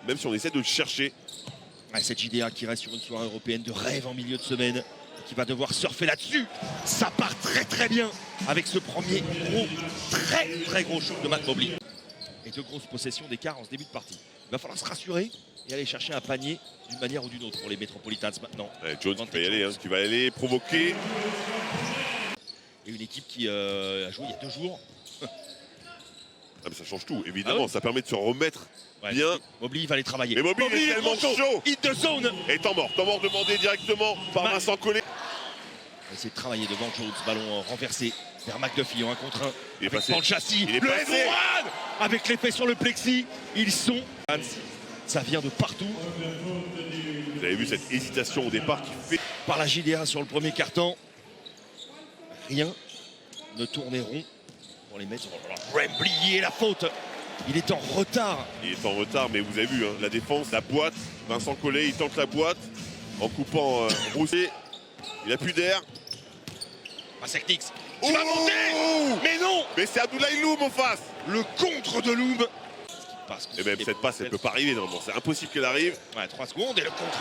Même si on essaie de le chercher. Ouais, cette JDA qui reste sur une soirée européenne de rêve en milieu de semaine, qui va devoir surfer là-dessus. Ça part très bien avec ce premier gros, très gros shoot de Matt Mobley. Et de grosses possessions d'écart en ce début de partie. Il va falloir se rassurer et aller chercher un panier d'une manière ou d'une autre pour les Metropolitans maintenant. Ouais, Jones qui va y aller, qui va aller provoquer. Et une équipe qui a joué il y a 2 jours. Ah, mais ça change tout, évidemment, ça permet de se remettre bien. Mobley va aller travailler. Mais Mobley est tellement chaud. Hit de zone. Et temps mort demandé directement par Vincent Collet. On va essayer de travailler devant Jones, ballon renversé vers McDuffie en 1 contre 1. Il est passé. Dans le châssis, Il est le passé. M1 avec l'effet sur le plexi. Ils sont... Ça vient de partout. Vous avez vu cette hésitation au départ qui fait... Par la JDA sur le premier carton. Rien ne tournait rond pour les mettre. Wembley et la faute. Il est en retard. Il est en retard, mais vous avez vu, la défense, la boîte. Vincent Collet, il tente la boîte en coupant Rousset. Il a plus d'air. Masek-Nix qui va monter. Mais non. Mais c'est Abdoulaye Loum en face. Le contre de Loum. Et même cette passe, elle ne peut pas arriver normalement. C'est impossible qu'elle arrive. Ouais, 3 secondes et le contre.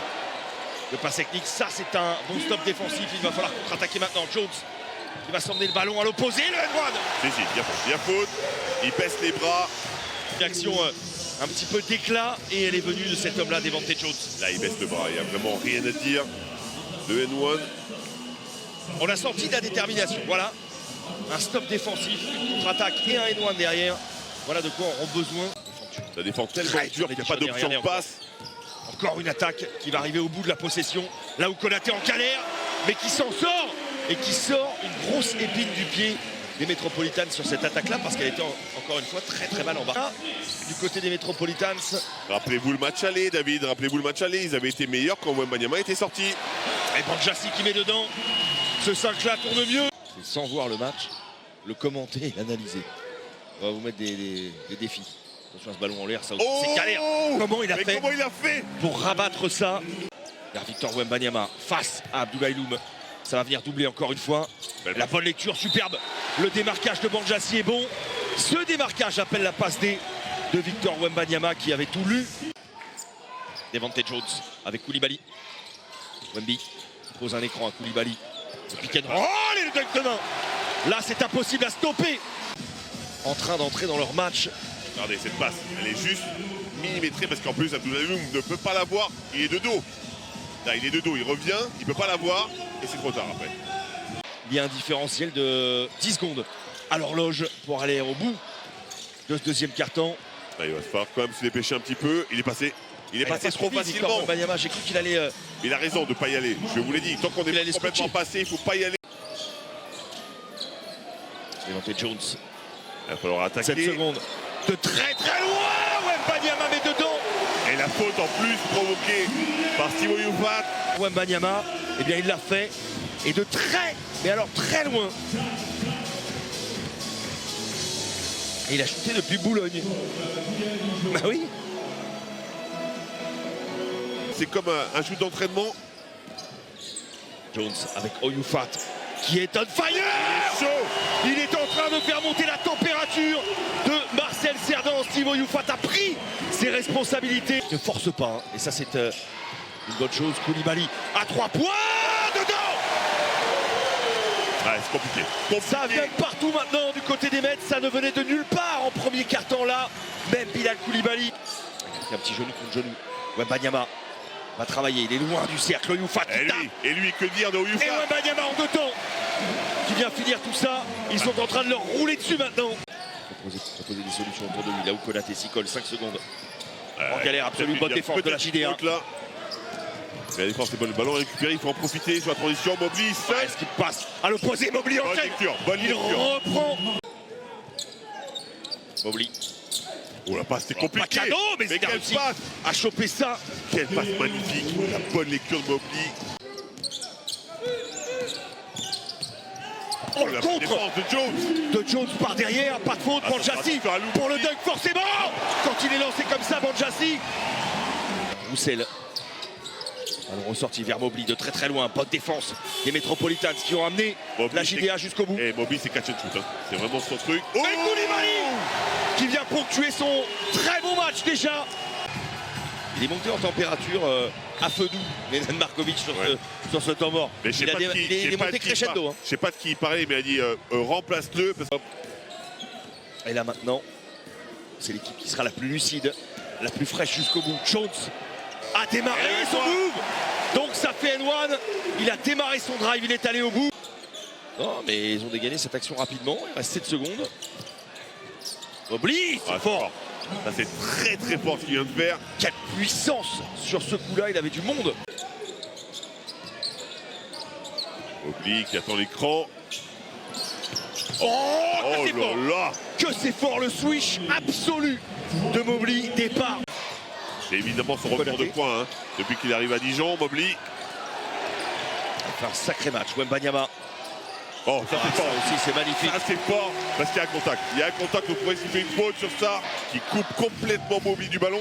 Le Masek-Nix, ça c'est un bon stop défensif. Il va falloir contre-attaquer maintenant. Jones qui va s'emmener le ballon à l'opposé. Le M1. Si, bien faute. Il baisse les bras. Réaction un petit peu d'éclat et elle est venue de cet homme-là, Devante Jones. Là, il baisse le bras. Il n'y a vraiment rien à dire. Le N1. On a senti de la détermination. Voilà. Un stop défensif, une contre-attaque et un N1 derrière. Voilà de quoi on a besoin. Ça défend tellement dur qu'il n'y a pas d'option de passe. Encore une attaque qui va arriver au bout de la possession. Là où Konaté en galère, mais qui s'en sort et qui sort une grosse épine du pied des Metropolitans sur cette attaque-là parce qu'elle était encore une fois très mal en bas. Du côté des Metropolitans. Rappelez-vous le match aller, David. Rappelez-vous le match aller. Ils avaient été meilleurs quand Wembanyama était sorti. Et Banjassi qui met dedans. Ce 5-là tourne mieux. Sans voir le match, le commenter et l'analyser. On va vous mettre des défis. Attention à ce ballon en l'air, ça aussi. C'est galère. Comment il a fait pour rabattre ça? Vers Victor Wembanyama face à Abdoulaye Loum. Ça va venir doubler encore une fois. La bonne lecture, superbe. Le démarquage de Banjassi est bon. Ce démarquage appelle la passe D de Victor Wembanyama qui avait tout lu. Devante Jones avec Koulibaly. Wemby pose un écran à Koulibaly. Oh, les dunks de main. Là, c'est impossible à stopper. En train d'entrer dans leur match. Regardez cette passe, elle est juste millimétrée parce qu'en plus Abdoulaye Loum ne peut pas la voir. Il est de dos. Là, il est de dos, il revient, il ne peut pas la voir et c'est trop tard après. Il y a un différentiel de 10 secondes à l'horloge pour aller au bout de ce deuxième carton. Là, il va falloir quand même se dépêcher un petit peu. Il est passé. Il est passé trop facilement. J'ai cru qu'il allait. Il a raison de ne pas y aller. Je vous l'ai dit, tant qu'on est complètement passé, il ne faut pas y aller. Devante Jones. Il va falloir attaquer. 7 secondes. De très loin. Wembanyama met dedans. Et la faute en plus provoquée par Steve Youfat. Wembanyama, eh bien il l'a fait. Et de mais alors très loin. Et il a shooté depuis Boulogne. Bah oui. C'est comme un shoot d'entraînement. Jones avec Oyufat qui est on fire. Il est en train de faire monter la température de Marcel Cerdan. Steve Oyufat a pris ses responsabilités. Il ne force pas, et ça c'est une bonne chose. Koulibaly à 3 points dedans. Ouais, c'est compliqué. Ça vient de partout maintenant du côté des Mets. Ça ne venait de nulle part en premier carton là. Même Bilal Koulibaly. Un petit genou contre genou. Wembanyama va travailler, il est loin du cercle. Oyufat et lui, que dire de Oyufat? Et Wembanyama en 2 temps qui vient finir tout ça. Ils sont en train de leur rouler dessus maintenant. Proposer des solutions autour de lui. Là où Konaté s'y colle, 5 secondes. En galère absolue, bonne défense de la JDA. La défense est bonne, le ballon récupéré, il faut en profiter sur la transition. Mobley seul. Est-ce qu'il passe à l'opposé? Mobley en tête. Il reprend. Mobley. Oh la passe, c'était compliqué. Pas cadeau, mais quelle passe à choper ça. Quelle passe magnifique. La bonne lecture de Mobley. Oh, le contre de Jones par derrière, pas de faute. Banjassi pour le dunk forcément. Quand il est lancé comme ça, Banjassi. Roussel. Alors ressorti vers Mobley de très loin. Bonne défense des Metropolitans qui ont amené la JDA jusqu'au bout. Et Mobley c'est catch and shoot. C'est vraiment son truc. Oh, Koulibaly qui vient ponctuer son très bon match déjà. Il est monté en température à feu doux, Nenad Markovic sur ce temps mort. Mais Il est monté crescendo. Je sais pas de qui il parlait, mais il a dit remplace-le. Et là maintenant, c'est l'équipe qui sera la plus lucide, la plus fraîche jusqu'au bout. Jones a démarré son move. Donc ça fait N1. Il a démarré son drive, il est allé au bout. Non, mais ils ont dégainé cette action rapidement. Il reste 7 secondes. Mobley, c'est fort. Ça c'est très très fort ce qu'il vient de faire. Quelle puissance sur ce coup-là, il avait du monde. Mobley qui attend l'écran. Oh que c'est fort. Là. Que c'est fort le switch absolu de Mobley, départ. C'est évidemment son retour de points. Hein. Depuis qu'il arrive à Dijon, Mobley. Il fait un sacré match, Wembanyama. Oh, ça c'est fort aussi, c'est magnifique. Ça c'est fort parce qu'il y a un contact. Il y a un contact, vous pourrez s'il fait une faute sur ça, qui coupe complètement Mobley du ballon.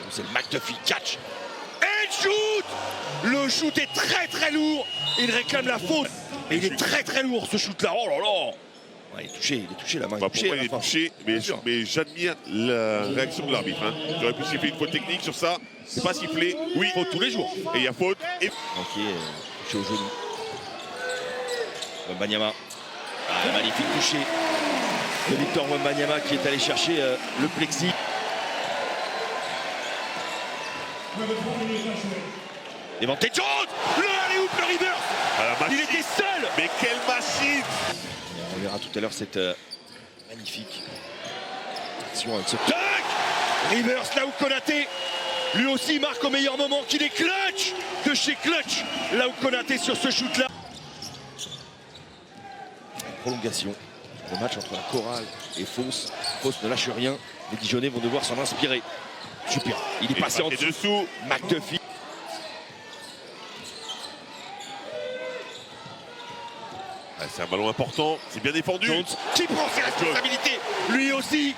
C'est le McDuffie catch. Et le shoot. Le shoot est très très lourd. Il réclame la faute. Et il est très très lourd ce shoot là. Oh là là. Ouais, il est touché la main. Pour moi, il est touché, mais j'admire la réaction de l'arbitre. Hein. J'aurais pu siffler une faute technique sur ça. C'est pas sifflé. Oui, faute tous les jours. Et il y a faute. Et... Ok, touché au genou. Wembanyama. Ah, magnifique touché de Victor Wembanyama qui est allé chercher le plexi. Devante Jones. Le alley-oop, le reverse. Il était seul. Mais quelle machine. On verra tout à l'heure cette magnifique action avec ce dunk. Rivers, Lau Konaté, lui aussi marque au meilleur moment qu'il est clutch de chez Clutch. Lau Konaté sur ce shoot là. Prolongation. Le match entre la chorale et Fausse. Fausse ne lâche rien. Les Dijonnais vont devoir s'en inspirer. Super. Il est passé en dessous. McDuffie. C'est un ballon important, c'est bien défendu. Jones qui prend ses responsabilités, lui aussi.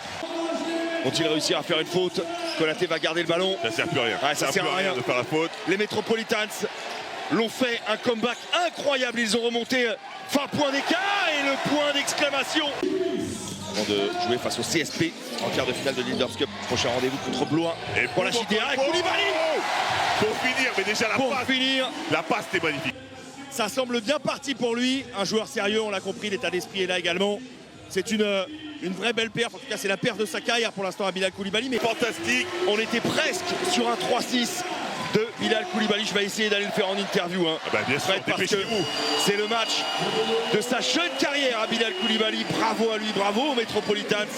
Vont-ils réussir à faire une faute? Konaté va garder le ballon. Ça sert plus à rien. Ouais, ça sert à rien de faire la faute. Les Metropolitans l'ont fait un comeback incroyable. Ils ont remonté 20 points d'écart et le point d'exclamation. Avant de jouer face au CSP en quart de finale de Leaders Cup. Prochain rendez-vous contre Blois. Et pour la JDA et Koulibaly. Pour finir, mais déjà la passe était magnifique. Ça semble bien parti pour lui, un joueur sérieux, on l'a compris, l'état d'esprit est là également. C'est une vraie belle perf, en tout cas c'est la perf de sa carrière pour l'instant à Bilal Koulibaly. Mais fantastique, on était presque sur un 3-6 de Bilal Koulibaly. Je vais essayer d'aller le faire en interview. Hein. Ah bah bien sûr, dépêchez-vous. C'est le match de sa jeune carrière à Bilal Koulibaly. Bravo à lui, bravo aux Metropolitans.